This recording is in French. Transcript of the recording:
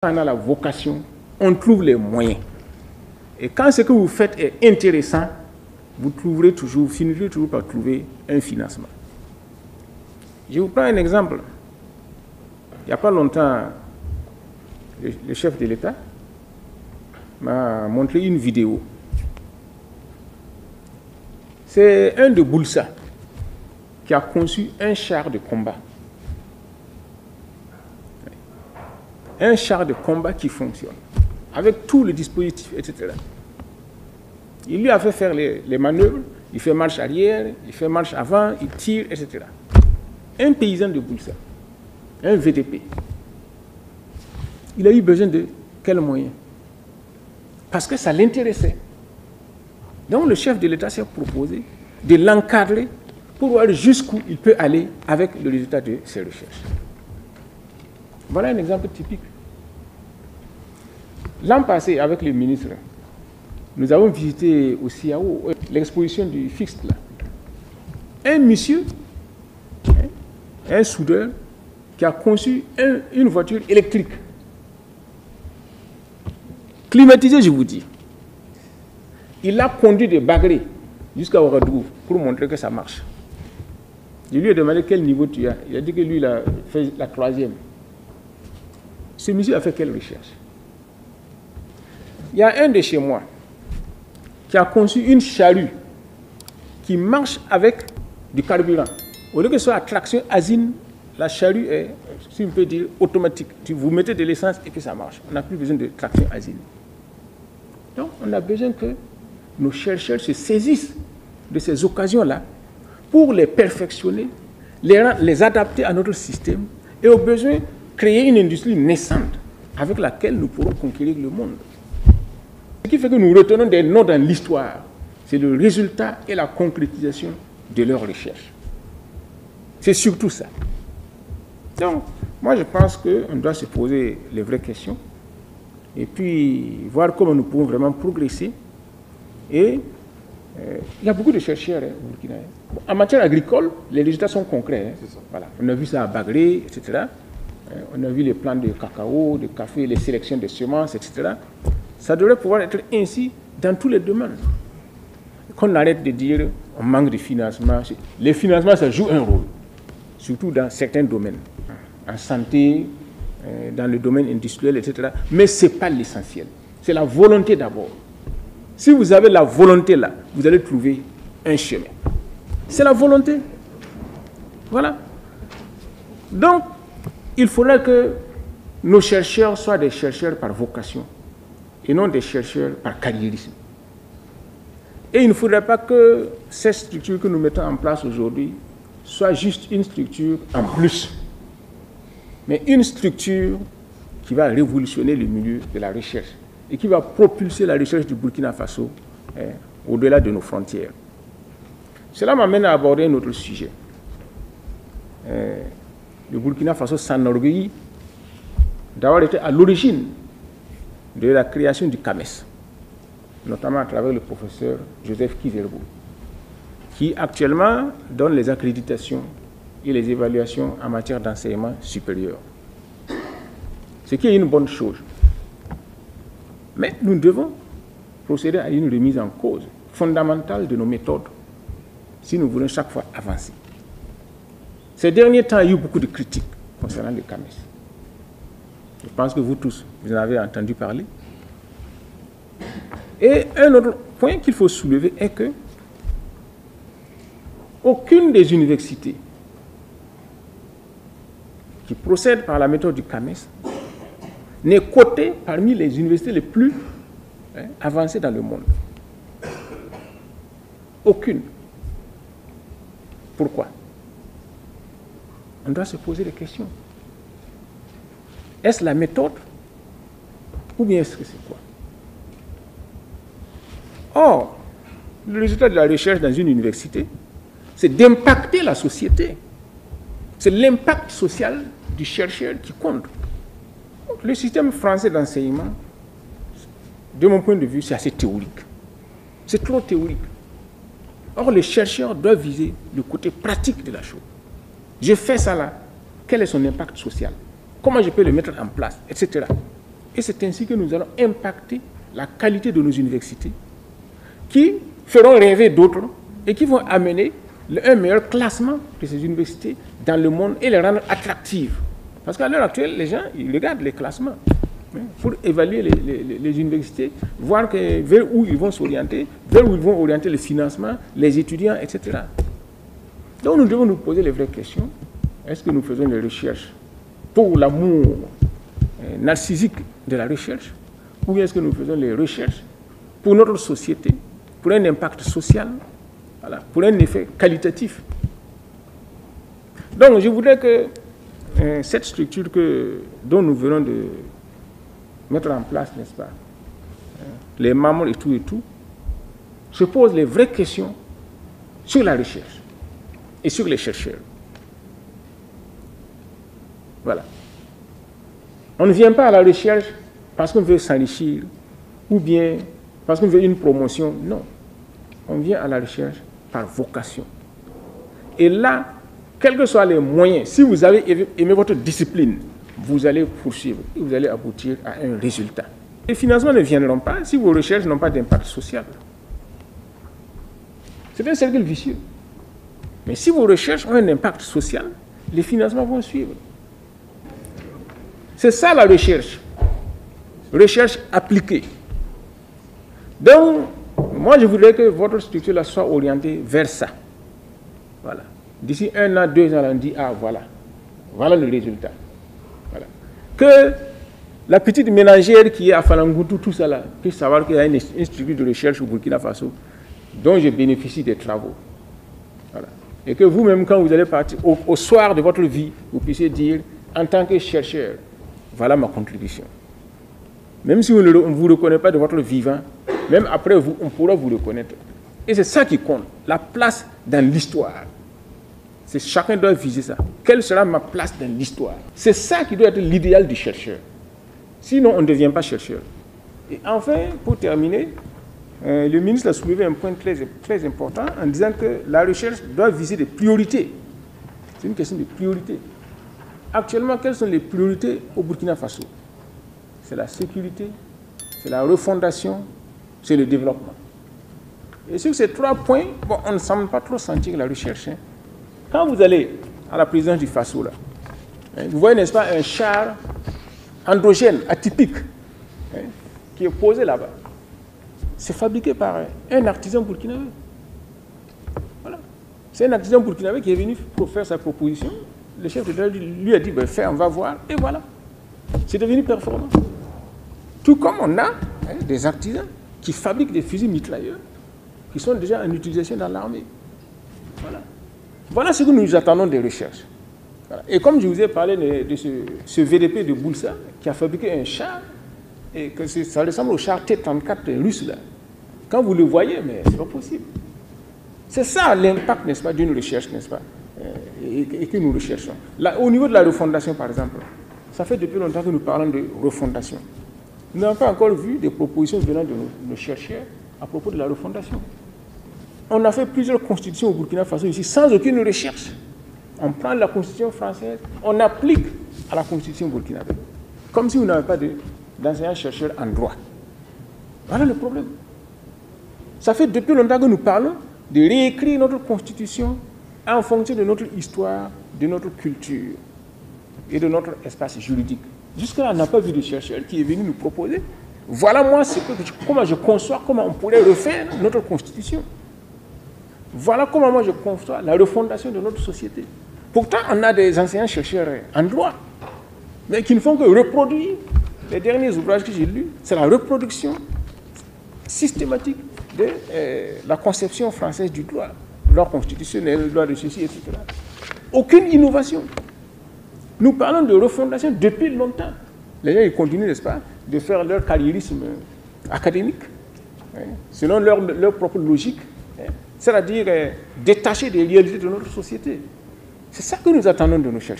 on a la vocation, on trouve les moyens. Et quand ce que vous faites est intéressant, vous finirez toujours par trouver un financement. Je vous prends un exemple. Il n'y a pas longtemps, le chef de l'État m'a montré une vidéo. C'est un de Boulsa qui a conçu un char de combat. Un char de combat qui fonctionne, avec tout le dispositif, etc. Il lui a fait faire les manœuvres, il fait marche arrière, il fait marche avant, il tire, etc. Un paysan de Boulsa, un VTP, il a eu besoin de quels moyens? Parce que ça l'intéressait. Donc le chef de l'État s'est proposé de l'encadrer pour voir jusqu'où il peut aller avec le résultat de ses recherches. Voilà un exemple typique. L'an passé, avec le ministre, nous avons visité au CIAO l'exposition du FIXT là. Un monsieur, un soudeur, qui a conçu une voiture électrique. Climatisée, je vous dis. Il a conduit de Bagré jusqu'à Ouagadougou pour montrer que ça marche. Je lui ai demandé quel niveau tu as. Il a dit que lui, il a fait la 3e. Ce monsieur a fait quelle recherche? Il y a un de chez moi qui a conçu une charrue qui marche avec du carburant. Au lieu que ce soit à traction asine, la charrue est, si on peut dire, automatique. Vous mettez de l'essence et puis ça marche. On n'a plus besoin de traction asine. Donc, on a besoin que nos chercheurs se saisissent de ces occasions-là pour les perfectionner, les adapter à notre système et au besoin créer une industrie naissante avec laquelle nous pourrons conquérir le monde. Ce qui fait que nous retenons des noms dans l'histoire, c'est le résultat et la concrétisation de leurs recherches. C'est surtout ça. Donc, moi je pense qu'on doit se poser les vraies questions et puis voir comment nous pouvons vraiment progresser. Et il y a beaucoup de chercheurs au Burkina. En matière agricole, les résultats sont concrets. Voilà. On a vu ça à Bagré, etc. On a vu les plants de cacao, de café, les sélections de semences, etc. Ça devrait pouvoir être ainsi dans tous les domaines. Qu'on arrête de dire on manque de financement. Les financements, ça joue un rôle, surtout dans certains domaines, en santé, dans le domaine industriel, etc. Mais ce n'est pas l'essentiel. C'est la volonté d'abord. Si vous avez la volonté là, vous allez trouver un chemin. C'est la volonté. Voilà. Donc, il faudra que nos chercheurs soient des chercheurs par vocation et non des chercheurs par carriérisme. Et il ne faudrait pas que cette structure que nous mettons en place aujourd'hui soit juste une structure en plus, mais une structure qui va révolutionner le milieu de la recherche et qui va propulser la recherche du Burkina Faso au-delà de nos frontières. Cela m'amène à aborder un autre sujet. Le Burkina Faso s'enorgueillit d'avoir été à l'origine de la création du CAMES, notamment à travers le professeur Joseph Kizerbo, qui actuellement donne les accréditations et les évaluations en matière d'enseignement supérieur. Ce qui est une bonne chose. Mais nous devons procéder à une remise en cause fondamentale de nos méthodes si nous voulons chaque fois avancer. Ces derniers temps, il y a eu beaucoup de critiques concernant le CAMES. Je pense que vous tous, vous en avez entendu parler. Et un autre point qu'il faut soulever est que aucune des universités qui procèdent par la méthode du CAMES n'est cotée parmi les universités les plus avancées dans le monde. Aucune. Pourquoi? On doit se poser des questions. Est-ce la méthode ou bien est-ce que c'est quoi? Or, le résultat de la recherche dans une université, c'est d'impacter la société. C'est l'impact social du chercheur qui compte. Le système français d'enseignement, de mon point de vue, c'est assez théorique. C'est trop théorique. Or, les chercheurs doivent viser le côté pratique de la chose. Je fais ça là. Quel est son impact social? Comment je peux le mettre en place, etc. Et c'est ainsi que nous allons impacter la qualité de nos universités, qui feront rêver d'autres et qui vont amener un meilleur classement de ces universités dans le monde et les rendre attractives. Parce qu'à l'heure actuelle, les gens, ils regardent les classements pour évaluer les universités, voir vers où ils vont s'orienter, vers où ils vont orienter le financement, les étudiants, etc. Donc nous devons nous poser les vraies questions. Est-ce que nous faisons les recherches pour l'amour narcissique de la recherche, ou bien est-ce que nous faisons les recherches pour notre société, pour un impact social, voilà, pour un effet qualitatif? Donc je voudrais que cette structure dont nous venons de mettre en place, n'est-ce pas, les membres et tout, se pose les vraies questions sur la recherche et sur les chercheurs. Voilà. On ne vient pas à la recherche parce qu'on veut s'enrichir ou bien parce qu'on veut une promotion. Non. On vient à la recherche par vocation. Et là, quels que soient les moyens, si vous avez aimé votre discipline, vous allez poursuivre et vous allez aboutir à un résultat. Les financements ne viendront pas si vos recherches n'ont pas d'impact social. C'est un cercle vicieux. Mais si vos recherches ont un impact social, les financements vont suivre. C'est ça la recherche. Recherche appliquée. Donc, moi je voudrais que votre structure là soit orientée vers ça. Voilà. D'ici 1 an, 2 ans, on dit, ah voilà, voilà le résultat. Voilà. Que la petite ménagère qui est à Falangoutou, tout ça là, puisse savoir qu'il y a une structure de recherche au Burkina Faso dont je bénéficie des travaux. Voilà. Et que vous-même, quand vous allez partir, au soir de votre vie, vous puissiez dire, en tant que chercheur, voilà ma contribution. Même si on ne vous reconnaît pas de votre vivant, même après vous, on pourra vous reconnaître. Et c'est ça qui compte, la place dans l'histoire. Chacun doit viser ça. Quelle sera ma place dans l'histoire? C'est ça qui doit être l'idéal du chercheur. Sinon, on ne devient pas chercheur. Et enfin, pour terminer, le ministre a soulevé un point très important en disant que la recherche doit viser des priorités. C'est une question de priorité. Actuellement, quelles sont les priorités au Burkina Faso? C'est la sécurité, c'est la refondation, c'est le développement. Et sur ces 3 points, bon, on ne semble pas trop sentir la recherche. Quand vous allez à la présidence du Faso, là, vous voyez, n'est-ce pas, un char androgène, atypique, qui est posé là-bas. C'est fabriqué par un artisan burkinabé. Voilà. C'est un artisan burkinabé qui est venu pour faire sa proposition. Le chef de l'État lui a dit, ben, fais, on va voir, et voilà. C'est devenu performant. Tout comme on a des artisans qui fabriquent des fusils mitrailleurs qui sont déjà en utilisation dans l'armée. Voilà. Voilà ce que nous attendons des recherches. Voilà. Et comme je vous ai parlé de ce VDP de Boulsa, qui a fabriqué un char, et que ça ressemble au char T-34 russe, là. Quand vous le voyez, mais c'est pas possible. C'est ça l'impact, n'est-ce pas, d'une recherche, n'est-ce pas, et que nous recherchons. Là, au niveau de la refondation, par exemple, ça fait depuis longtemps que nous parlons de refondation. Nous n'avons pas encore vu des propositions venant de nos chercheurs à propos de la refondation. On a fait plusieurs constitutions au Burkina Faso ici sans aucune recherche. On prend la constitution française, on applique à la constitution burkinabé. Comme si on n'avait pas d'enseignants-chercheurs en droit. Voilà le problème. Ça fait depuis longtemps que nous parlons de réécrire notre constitution en fonction de notre histoire, de notre culture et de notre espace juridique. Jusque-là, on n'a pas vu de chercheur qui est venu nous proposer. Voilà moi comment je conçois, comment on pourrait refaire notre constitution. Voilà comment moi je conçois la refondation de notre société. Pourtant, on a des enseignants-chercheurs en droit, mais qui ne font que reproduire les derniers ouvrages que j'ai lus. C'est la reproduction systématique de la conception française du droit constitutionnel, le droit de ceci, etc. Aucune innovation. Nous parlons de refondation depuis longtemps. Les gens ils continuent, n'est-ce pas, de faire leur carriérisme académique, selon leur propre logique, c'est-à-dire détacher des réalités de notre société. C'est ça que nous attendons de nos chercheurs.